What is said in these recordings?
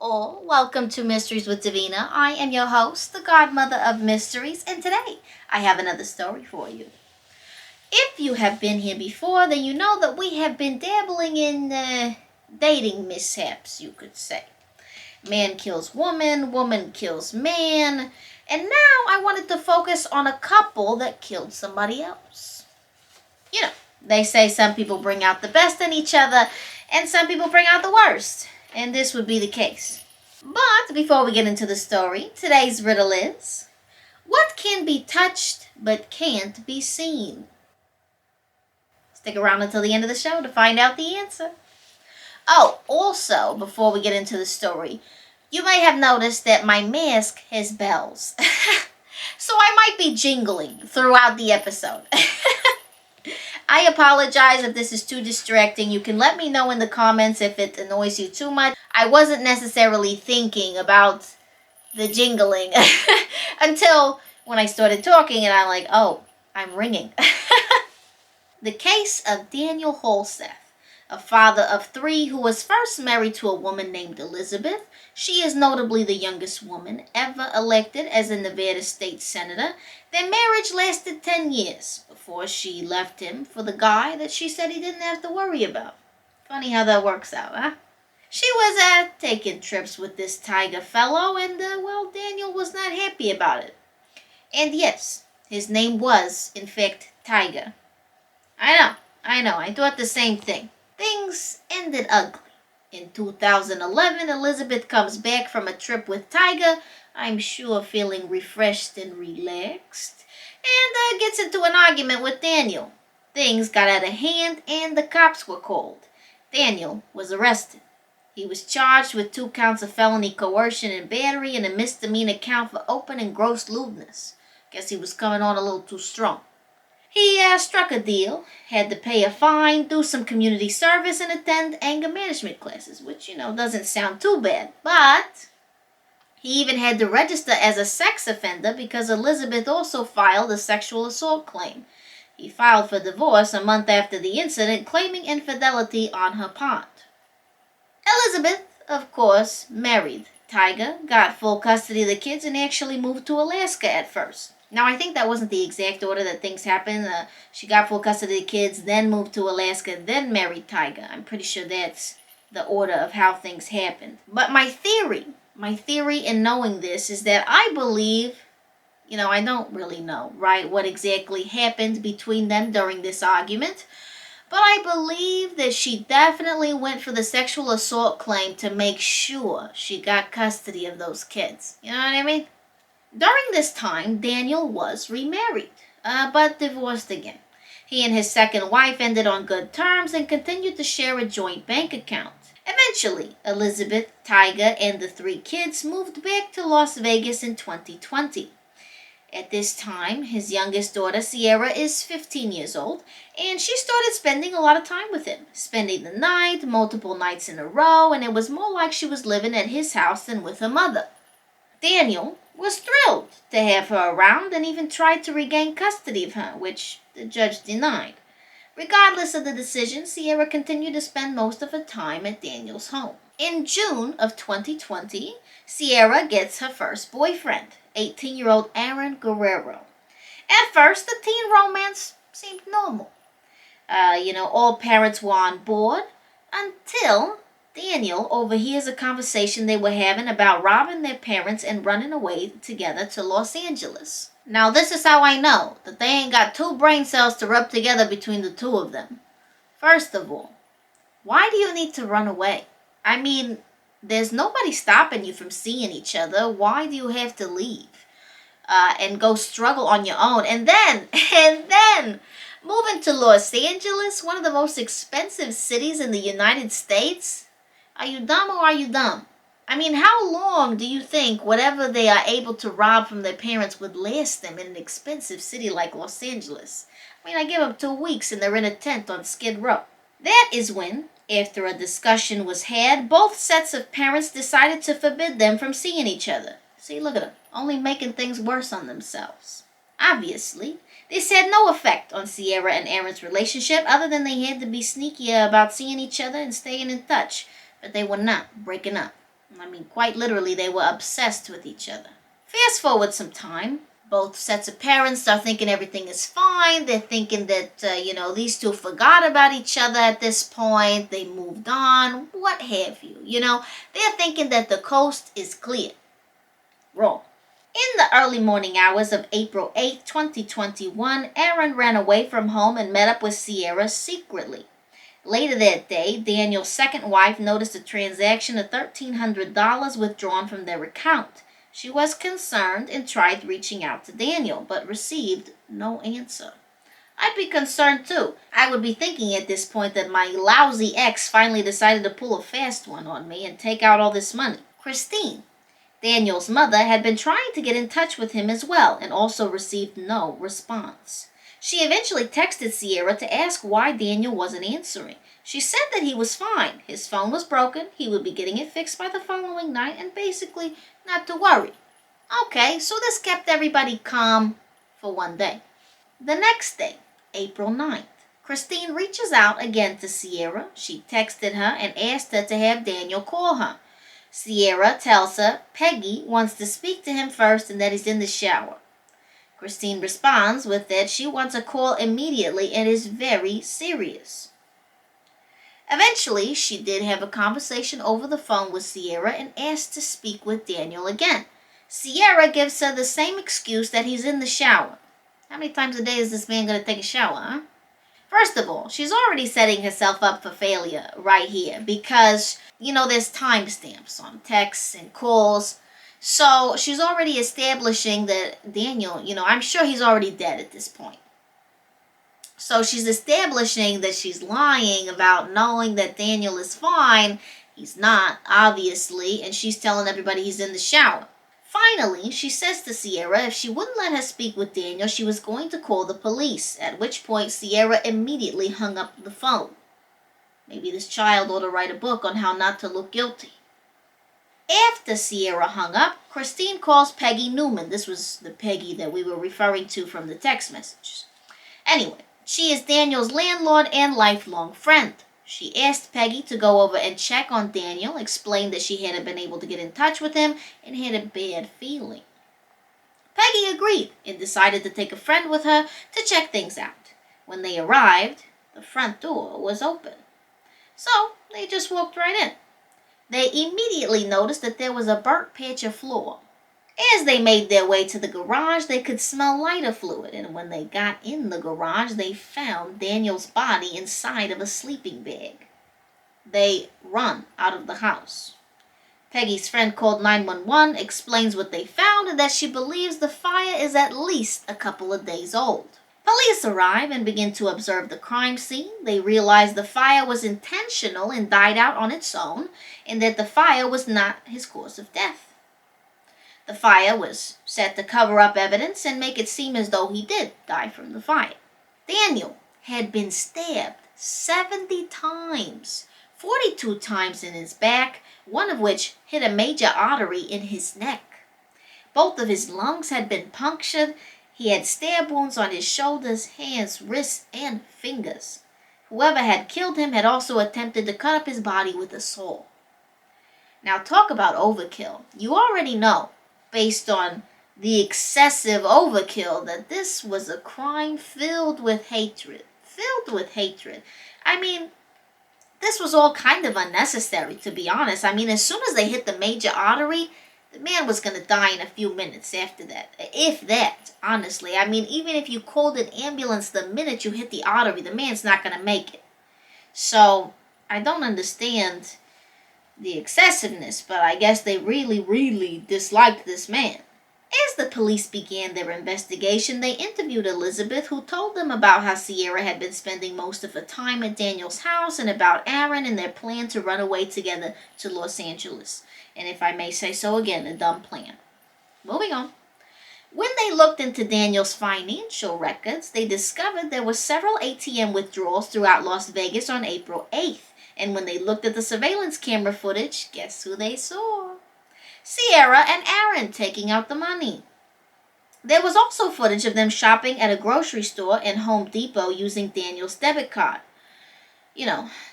all. Welcome to Mysteries with Divina. I am your host, the Godmother of Mysteries, and today I have another story for you. If you have been here before, then you know that we have been dabbling in dating mishaps, you could say. Man kills woman, woman kills man, and now I wanted to focus on a couple that killed somebody else. You know, they say some people bring out the best in each other, and some people bring out the worst. And this would be the case. But before we get into the story, today's riddle is, what can be touched but can't be seen? Stick around until the end of the show to find out the answer. Oh, also, before we get into the story, you may have noticed that my mask has bells. So I might be jingling throughout the episode. I apologize if this is too distracting. You can let me know in the comments if it annoys you too much. I wasn't necessarily thinking about the jingling until when I started talking and I'm like, oh, I'm ringing. The case of Daniel Halseth, a father of 3 who was first married to a woman named Elizabeth. She is notably the youngest woman ever elected as a Nevada state senator. Their marriage lasted 10 years before she left him for the guy that she said he didn't have to worry about. Funny how that works out, huh? She was taking trips with this tiger fellow and, Daniel was not happy about it. And yes, his name was, in fact, Tiger. I know, I thought the same thing. Things ended ugly. In 2011, Elizabeth comes back from a trip with Tiger, I'm sure feeling refreshed and relaxed, and gets into an argument with Daniel. Things got out of hand and the cops were called. Daniel was arrested. He was charged with 2 counts of felony coercion and battery and a misdemeanor count for open and gross lewdness. Guess he was coming on a little too strong. He struck a deal, had to pay a fine, do some community service, and attend anger management classes, which, doesn't sound too bad. But he even had to register as a sex offender because Elizabeth also filed a sexual assault claim. He filed for divorce a month after the incident, claiming infidelity on her part. Elizabeth, of course, married Tiger, got full custody of the kids, and actually moved to Alaska at first. Now, I think that wasn't the exact order that things happened. She got full custody of the kids, then moved to Alaska, then married Tiger. I'm pretty sure that's the order of how things happened. But my theory in knowing this is that I believe, I don't really know, right, what exactly happened between them during this argument. But I believe that she definitely went for the sexual assault claim to make sure she got custody of those kids. You know what I mean? During this time, Daniel was remarried, but divorced again. He and his second wife ended on good terms and continued to share a joint bank account. Eventually, Elizabeth, Tiger, and the 3 kids moved back to Las Vegas in 2020. At this time, his youngest daughter, Sierra, is 15 years old, and she started spending a lot of time with him, spending the night, multiple nights in a row, and it was more like she was living at his house than with her mother. Daniel was thrilled to have her around and even tried to regain custody of her, which the judge denied. Regardless of the decision, Sierra continued to spend most of her time at Daniel's home. In June of 2020, Sierra gets her first boyfriend, 18-year-old Aaron Guerrero. At first, the teen romance seemed normal. All parents were on board until Daniel overhears a conversation they were having about robbing their parents and running away together to Los Angeles. Now, this is how I know that they ain't got 2 brain cells to rub together between the 2 of them. First of all, why do you need to run away? I mean, there's nobody stopping you from seeing each other. Why do you have to leave? And go struggle on your own? And then, moving to Los Angeles, one of the most expensive cities in the United States? Are you dumb or are you dumb? I mean, how long do you think whatever they are able to rob from their parents would last them in an expensive city like Los Angeles? I mean, I give them 2 weeks and they're in a tent on Skid Row. That is when, after a discussion was had, both sets of parents decided to forbid them from seeing each other. See, look at them, only making things worse on themselves. Obviously, this had no effect on Sierra and Aaron's relationship other than they had to be sneakier about seeing each other and staying in touch. But they were not breaking up. I mean, quite literally, they were obsessed with each other. Fast forward some time. Both sets of parents are thinking everything is fine. They're thinking that, these two forgot about each other at this point. They moved on, what have you. They're thinking that the coast is clear. Wrong. In the early morning hours of April 8th, 2021, Aaron ran away from home and met up with Sierra secretly. Later that day, Daniel's second wife noticed a transaction of $1,300 withdrawn from their account. She was concerned and tried reaching out to Daniel, but received no answer. I'd be concerned too. I would be thinking at this point that my lousy ex finally decided to pull a fast one on me and take out all this money. Christine, Daniel's mother, had been trying to get in touch with him as well and also received no response. She eventually texted Sierra to ask why Daniel wasn't answering. She said that he was fine. His phone was broken. He would be getting it fixed by the following night and basically not to worry. Okay, so this kept everybody calm for one day. The next day, April 9th, Christine reaches out again to Sierra. She texted her and asked her to have Daniel call her. Sierra tells her Peggy wants to speak to him first and that he's in the shower. Christine responds with that she wants a call immediately and is very serious. Eventually, she did have a conversation over the phone with Sierra and asked to speak with Daniel again. Sierra gives her the same excuse that he's in the shower. How many times a day is this man going to take a shower, huh? First of all, she's already setting herself up for failure right here because, there's timestamps on texts and calls. So she's already establishing that Daniel, I'm sure he's already dead at this point. So she's establishing that she's lying about knowing that Daniel is fine. He's not, obviously, and she's telling everybody he's in the shower. Finally, she says to Sierra if she wouldn't let her speak with Daniel, she was going to call the police, at which point Sierra immediately hung up the phone. Maybe this child ought to write a book on how not to look guilty. After Sierra hung up, Christine calls Peggy Newman. This was the Peggy that we were referring to from the text messages. Anyway, she is Daniel's landlord and lifelong friend. She asked Peggy to go over and check on Daniel, explained that she hadn't been able to get in touch with him, and had a bad feeling. Peggy agreed and decided to take a friend with her to check things out. When they arrived, the front door was open. So they just walked right in. They immediately noticed that there was a burnt patch of floor. As they made their way to the garage, they could smell lighter fluid, and when they got in the garage, they found Daniel's body inside of a sleeping bag. They run out of the house. Peggy's friend called 911, explains what they found, and that she believes the fire is at least a couple of days old. Police arrive and begin to observe the crime scene. They realize the fire was intentional and died out on its own, and that the fire was not his cause of death. The fire was set to cover up evidence and make it seem as though he did die from the fire. Daniel had been stabbed 70 times, 42 times in his back, one of which hit a major artery in his neck. Both of his lungs had been punctured. He had stab wounds on his shoulders, hands, wrists, and fingers. Whoever had killed him had also attempted to cut up his body with a saw. Now talk about overkill. You already know, based on the excessive overkill, that this was a crime filled with hatred. Filled with hatred. I mean, this was all kind of unnecessary, to be honest. I mean, as soon as they hit the major artery, the man was going to die in a few minutes after that. If that, honestly. I mean, even if you called an ambulance the minute you hit the artery, the man's not going to make it. So, I don't understand the excessiveness, but I guess they really, really disliked this man. As the police began their investigation, they interviewed Elizabeth, who told them about how Sierra had been spending most of her time at Daniel's house and about Aaron and their plan to run away together to Los Angeles. And if I may say so again, a dumb plan. Moving on. When they looked into Daniel's financial records, they discovered there were several ATM withdrawals throughout Las Vegas on April 8th. And when they looked at the surveillance camera footage, guess who they saw? Sierra and Aaron taking out the money. There was also footage of them shopping at a grocery store and Home Depot using Daniel's debit card.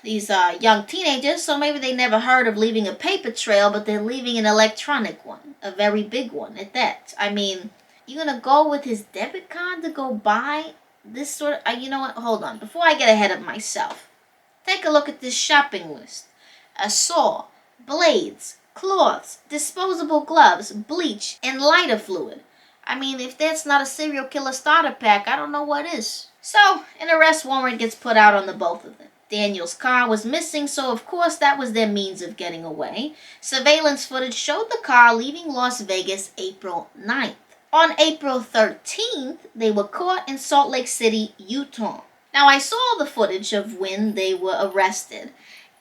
these young teenagers, so maybe they never heard of leaving a paper trail, but they're leaving an electronic one, a very big one at that. I mean, you're going to go with his debit card to go buy this sort of, you know what, hold on, before I get ahead of myself, take a look at this shopping list. A saw, blades, cloths, disposable gloves, bleach, and lighter fluid. I mean, if that's not a serial killer starter pack, I don't know what is. So, an arrest warrant gets put out on the both of them. Daniel's car was missing, so of course that was their means of getting away. Surveillance footage showed the car leaving Las Vegas April 9th. On April 13th, they were caught in Salt Lake City, Utah. Now, I saw the footage of when they were arrested,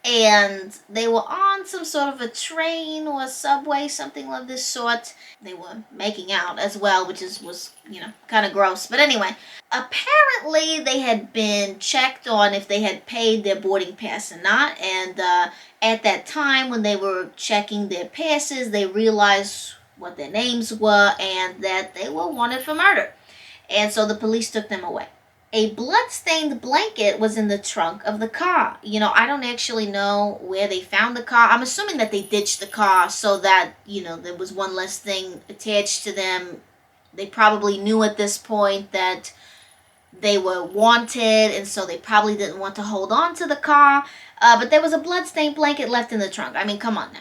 and they were on some sort of a train or a subway, something of this sort. They were making out as well, which was kind of gross. But anyway, apparently they had been checked on if they had paid their boarding pass or not. And at that time, when they were checking their passes, they realized what their names were and that they were wanted for murder. And so the police took them away. A blood-stained blanket was in the trunk of the car. I don't actually know where they found the car. I'm assuming that they ditched the car so that, there was one less thing attached to them. They probably knew at this point that they were wanted, and so they probably didn't want to hold on to the car. But there was a blood-stained blanket left in the trunk. I mean, come on now.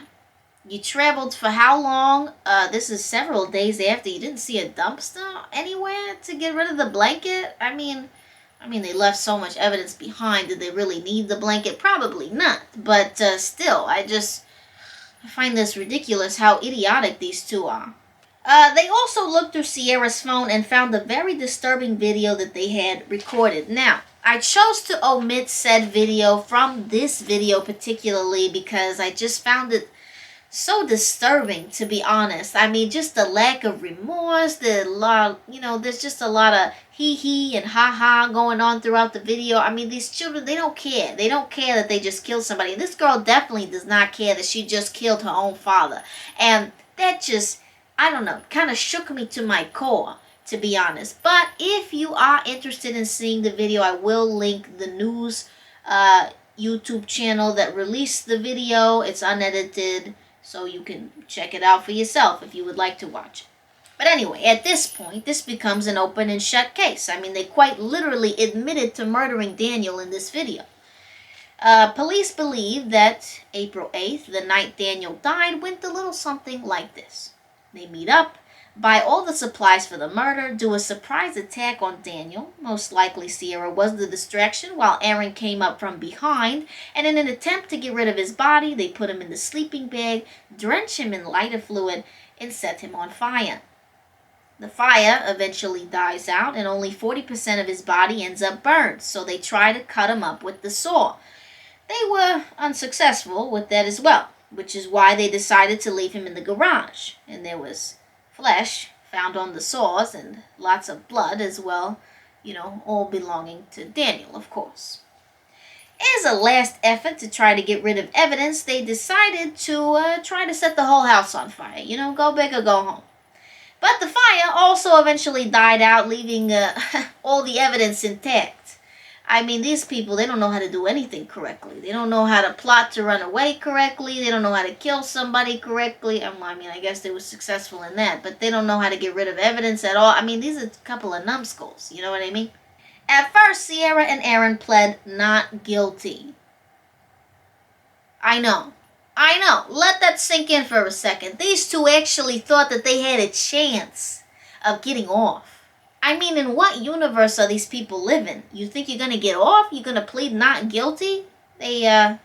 You traveled for how long? This is several days after. You didn't see a dumpster anywhere to get rid of the blanket? I mean, they left so much evidence behind. Did they really need the blanket? Probably not. But still, I find this ridiculous how idiotic these two are. They also looked through Sierra's phone and found a very disturbing video that they had recorded. Now, I chose to omit said video from this video particularly because I just found it so disturbing, to be honest. I mean, just the lack of remorse, there's just a lot of hee and ha going on throughout the video. I mean, these children, they don't care. They don't care that they just killed somebody. And this girl definitely does not care that she just killed her own father. And that just, I don't know, kind of shook me to my core, to be honest. But if you are interested in seeing the video, I will link the news YouTube channel that released the video. It's unedited, so you can check it out for yourself if you would like to watch it. But anyway, at this point, this becomes an open and shut case. I mean, they quite literally admitted to murdering Daniel in this video. Police believe that April 8th, the night Daniel died, went a little something like this. They meet up, buy all the supplies for the murder, do a surprise attack on Daniel. Most likely Sierra was the distraction while Aaron came up from behind, and in an attempt to get rid of his body, they put him in the sleeping bag, drench him in lighter fluid, and set him on fire. The fire eventually dies out, and only 40% of his body ends up burned, so they try to cut him up with the saw. They were unsuccessful with that as well, which is why they decided to leave him in the garage, and there was flesh found on the saws and lots of blood as well, all belonging to Daniel, of course. As a last effort to try to get rid of evidence, they decided to try to set the whole house on fire, go big or go home. But the fire also eventually died out, leaving all the evidence intact. I mean, these people, they don't know how to do anything correctly. They don't know how to plot to run away correctly. They don't know how to kill somebody correctly. I guess they were successful in that, but they don't know how to get rid of evidence at all. I mean, these are a couple of numbskulls, you know what I mean? At first, Sierra and Aaron pled not guilty. I know. Let that sink in for a second. These two actually thought that they had a chance of getting off. I mean, in what universe are these people living? You think you're going to get off? You're going to plead not guilty? They,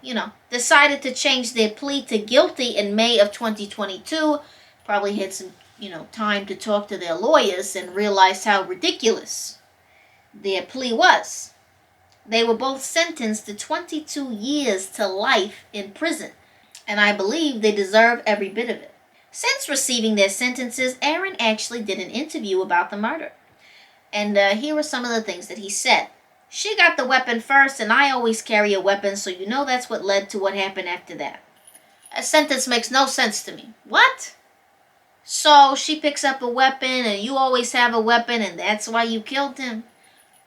decided to change their plea to guilty in May of 2022. Probably had some, time to talk to their lawyers and realized how ridiculous their plea was. They were both sentenced to 22 years to life in prison, and I believe they deserve every bit of it. Since receiving their sentences, Aaron actually did an interview about the murder. And here are some of the things that he said. She got the weapon first, and I always carry a weapon, so that's what led to what happened after that. A sentence makes no sense to me. What? So she picks up a weapon, and you always have a weapon, and that's why you killed him?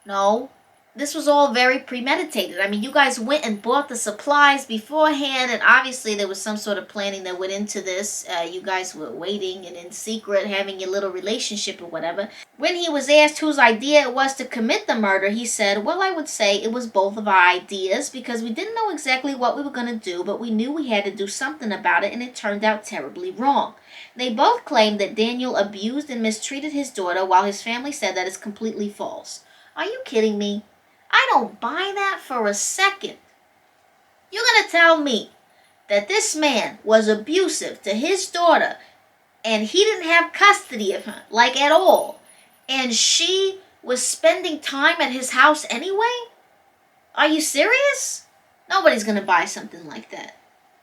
No. this was all very premeditated. I mean, you guys went and bought the supplies beforehand, and obviously there was some sort of planning that went into this. You guys were waiting and in secret having your little relationship or whatever. When he was asked whose idea it was to commit the murder, he said, well, I would say it was both of our ideas because we didn't know exactly what we were going to do, but we knew we had to do something about it, and it turned out terribly wrong. They both claimed that Daniel abused and mistreated his daughter, while his family said that is completely false. Are you kidding me? I don't buy that for a second. You're going to tell me that this man was abusive to his daughter and he didn't have custody of her, like at all, and she was spending time at his house anyway? Are you serious? Nobody's going to buy something like that.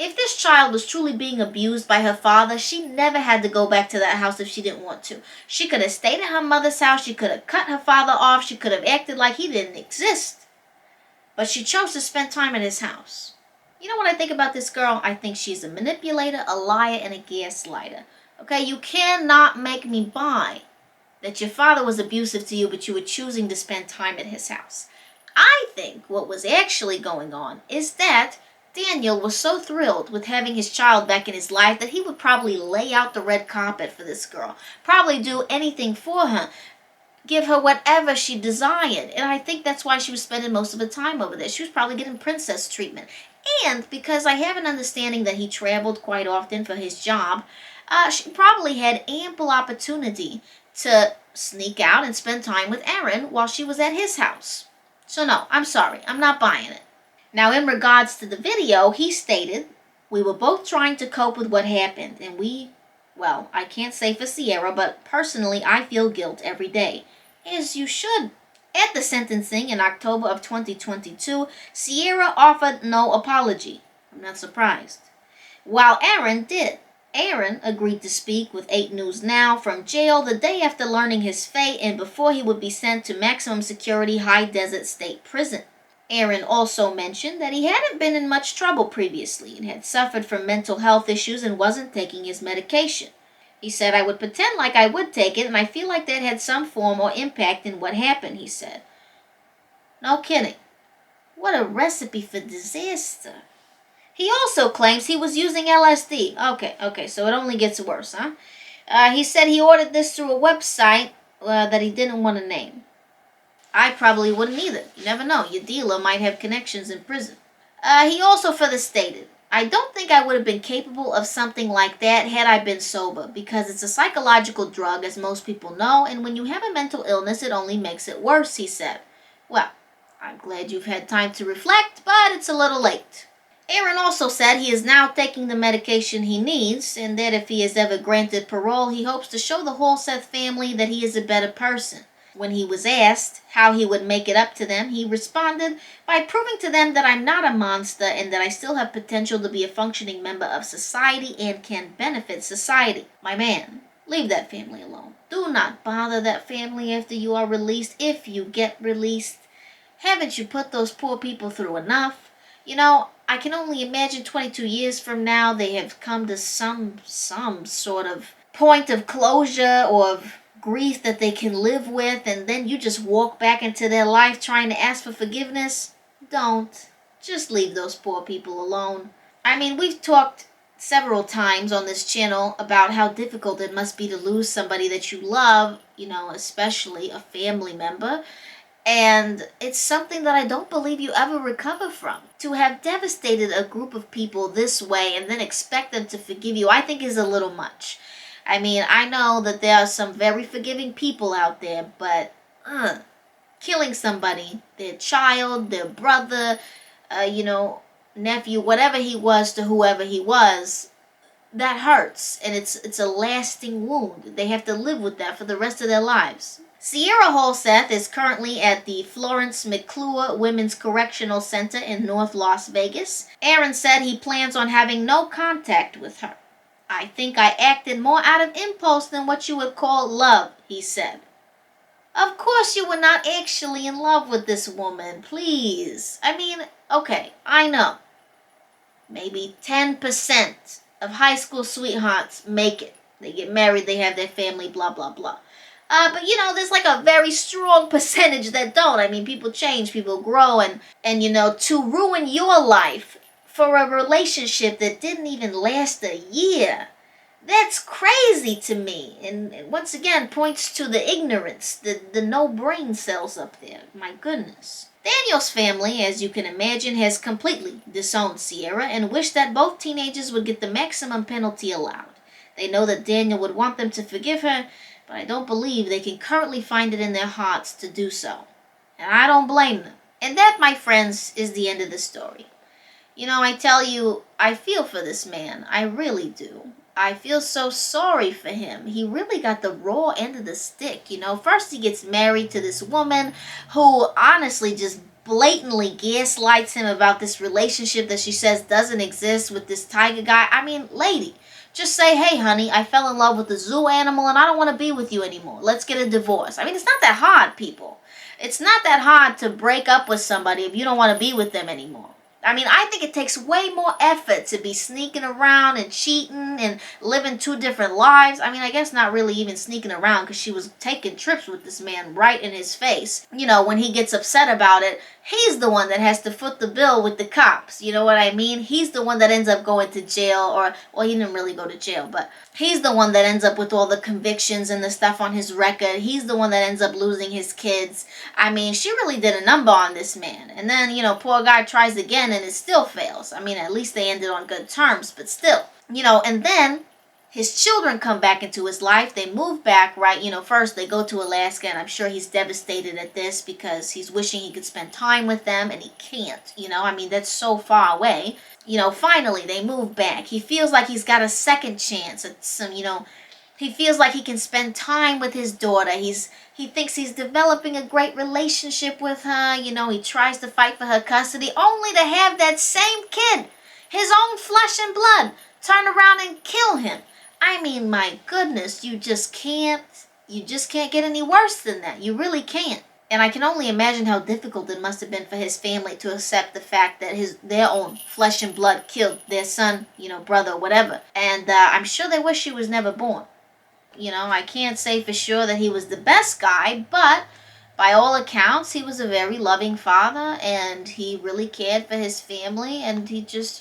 If this child was truly being abused by her father, she never had to go back to that house if she didn't want to. She could have stayed at her mother's house. She could have cut her father off. She could have acted like he didn't exist. But she chose to spend time at his house. You know what I think about this girl? I think she's a manipulator, a liar, and a gaslighter. Okay, you cannot make me buy that your father was abusive to you, but you were choosing to spend time at his house. I think what was actually going on is that Daniel was so thrilled with having his child back in his life that he would probably lay out the red carpet for this girl, probably do anything for her, give her whatever she desired. And I think that's why she was spending most of her time over there. She was probably getting princess treatment. And because I have an understanding that he traveled quite often for his job, she probably had ample opportunity to sneak out and spend time with Aaron while she was at his house. So no, I'm sorry, I'm not buying it. Now, in regards to the video, he stated, we were both trying to cope with what happened, and well, I can't say for Sierra, but personally, I feel guilt every day. As you should. At the sentencing in October of 2022, Sierra offered no apology. I'm not surprised. While Aaron did. Aaron agreed to speak with 8 News Now from jail the day after learning his fate and before he would be sent to maximum security high desert state prison. Aaron also mentioned that he hadn't been in much trouble previously and had suffered from mental health issues and wasn't taking his medication. He said, I would pretend like I would take it, and I feel like that had some form or impact in what happened, he said. No kidding. What a recipe for disaster. He also claims he was using LSD. Okay, so it only gets worse, huh? He said he ordered this through a website that he didn't want to name. I probably wouldn't either. You never know. Your dealer might have connections in prison. He also further stated, I don't think I would have been capable of something like that had I been sober, because it's a psychological drug, as most people know, and when you have a mental illness, it only makes it worse, he said. Well, I'm glad you've had time to reflect, but it's a little late. Aaron also said he is now taking the medication he needs, and that if he is ever granted parole, he hopes to show the Halseth family that he is a better person. When he was asked how he would make it up to them, he responded by proving to them that I'm not a monster and that I still have potential to be a functioning member of society and can benefit society. My man, leave that family alone. Do not bother that family after you are released, if you get released. Haven't you put those poor people through enough? You know, I can only imagine 22 years from now they have come to some sort of point of closure or of grief that they can live with, and then you just walk back into their life trying to ask for forgiveness. Don't. Just leave those poor people alone. I mean, we've talked several times on this channel about how difficult it must be to lose somebody that you love, you know, especially a family member. And it's something that I don't believe you ever recover from. To have devastated a group of people this way and then expect them to forgive you, I think is a little much. I mean, I know that there are some very forgiving people out there, but killing somebody, their child, their brother, nephew, whatever he was to whoever he was, that hurts, and it's a lasting wound. They have to live with that for the rest of their lives. Sierra Halseth is currently at the Florence McClure Women's Correctional Center in North Las Vegas. Aaron said he plans on having no contact with her. I think I acted more out of impulse than what you would call love, he said. Of course you were not actually in love with this woman, please. I mean, okay, I know. Maybe 10% of high school sweethearts make it. They get married, they have their family, blah, blah, blah. But there's like a very strong percentage that don't. I mean, people change, people grow, and to ruin your life for a relationship that didn't even last a year. That's crazy to me. And once again, points to the ignorance, the no brain cells up there. My goodness. Daniel's family, as you can imagine, has completely disowned Sierra and wished that both teenagers would get the maximum penalty allowed. They know that Daniel would want them to forgive her, but I don't believe they can currently find it in their hearts to do so. And I don't blame them. And that, my friends, is the end of the story. I tell you, I feel for this man. I really do. I feel so sorry for him. He really got the raw end of the stick. First he gets married to this woman who honestly just blatantly gaslights him about this relationship that she says doesn't exist with this tiger guy. I mean, lady, just say, hey, honey, I fell in love with the zoo animal and I don't want to be with you anymore. Let's get a divorce. I mean, it's not that hard, people. It's not that hard to break up with somebody if you don't want to be with them anymore. I mean, I think it takes way more effort to be sneaking around and cheating and living two different lives. I mean, I guess not really even sneaking around because she was taking trips with this man right in his face. When he gets upset about it, he's the one that has to foot the bill with the cops. You know what I mean? He's the one that ends up going to jail well, he didn't really go to jail, but he's the one that ends up with all the convictions and the stuff on his record. He's the one that ends up losing his kids. I mean, she really did a number on this man. And then, poor guy tries again and it still fails. I mean, at least they ended on good terms, but still. And then his children come back into his life. They move back, right? First they go to Alaska, and I'm sure he's devastated at this because he's wishing he could spend time with them, and he can't. I mean, that's so far away. Finally they move back. He feels like he's got a second chance at some, he feels like he can spend time with his daughter. He thinks he's developing a great relationship with her. He tries to fight for her custody, only to have that same kid, his own flesh and blood, turn around and kill him. I mean, my goodness, you just can't get any worse than that. You really can't. And I can only imagine how difficult it must have been for his family to accept the fact that their own flesh and blood killed their son, brother, whatever. And I'm sure they wish he was never born. I can't say for sure that he was the best guy, but by all accounts, he was a very loving father, and he really cared for his family, and he just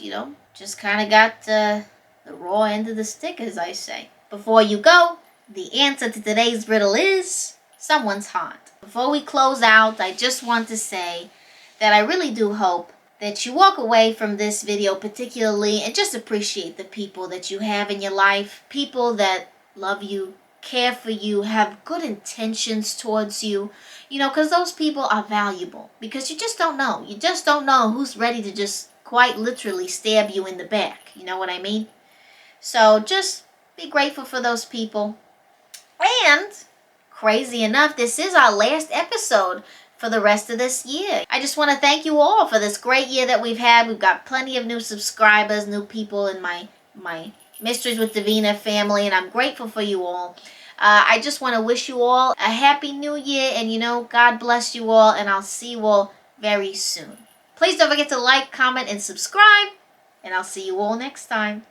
kind of got the raw end of the stick, as I say. Before you go, the answer to today's riddle is someone's heart. Before we close out, I just want to say that I really do hope that you walk away from this video particularly and just appreciate the people that you have in your life, people that love you, care for you, have good intentions towards you, because those people are valuable, because you just don't know. You just don't know who's ready to just quite literally stab you in the back. You know what I mean? So just be grateful for those people. And crazy enough, this is our last episode for the rest of this year. I just want to thank you all for this great year that we've had. We've got plenty of new subscribers, new people in my Mysteries with Divina family, and I'm grateful for you all. I just want to wish you all a happy new year, and God bless you all, and I'll see you all very soon. Please don't forget to like, comment, and subscribe, and I'll see you all next time.